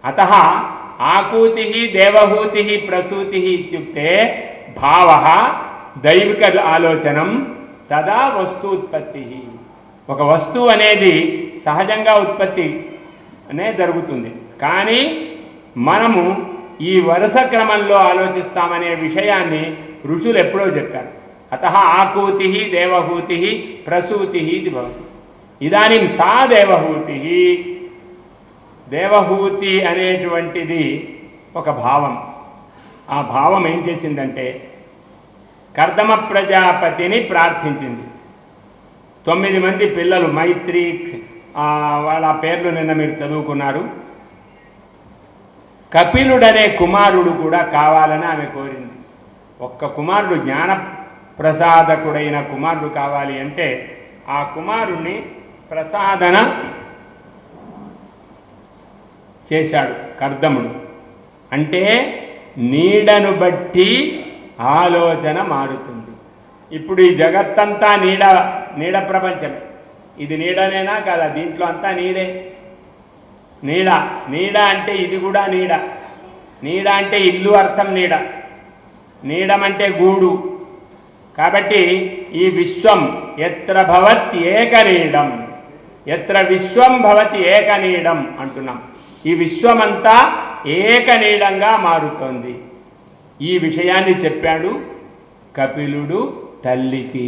అతః ఆకూతిః దేవహూతిః ప్రసూతిః ఇత్యుక్తే భావః దైవిక ఆలోచనం తదా వస్తూత్పత్తి. ఒక వస్తువు అనేది సహజంగా ఉత్పత్తి అనే జరుగుతుంది, కానీ మనము ఈ వరుస క్రమంలో ఆలోచిస్తామనే విషయాన్ని ఋషులు ఎప్పుడో చెప్పారు. అతః ఆకూతిః దేవహూతిః ప్రసూతిః ఇది భవతి. ఇదానీం సా దేవహూతిః, దేవహూతి అనేటువంటిది ఒక భావం. ఆ భావం ఏం చేసిందంటే కర్దమ ప్రజాపతిని ప్రార్థించింది. 9 మంది పిల్లలు, మైత్రి వాళ్ళ పేర్లు నిన్న మీరు చదువుకున్నారు. కపిలుడనే కుమారుడు కూడా కావాలని ఆమె కోరింది. ఒక్క కుమారుడు, జ్ఞాన ప్రసాదకుడైన కుమారుడు కావాలి అంటే ఆ కుమారుణ్ణి ప్రసాదన చేశాడు కర్దముడు. అంటే నీడను బట్టి ఆలోచన మారుతుంది. ఇప్పుడు ఈ జగత్తంతా నీడ ప్రపంచమే. ఇది నీడనేనా కదా? దీంట్లో అంతా నీడే. నీడ అంటే ఇది కూడా నీడ. నీడ అంటే ఇల్లు అర్థం నీడ. నీడమంటే గూడు. కాబట్టి ఈ విశ్వం ఎత్ర భవత్ ఏకనీడం, ఎత్ర విశ్వం భవతి ఏకనీడం అంటున్నాం. ఈ విశ్వమంతా ఏకనీడంగా మారుతోంది. ఈ విషయాన్ని చెప్పాడు కపిలుడు తల్లికి.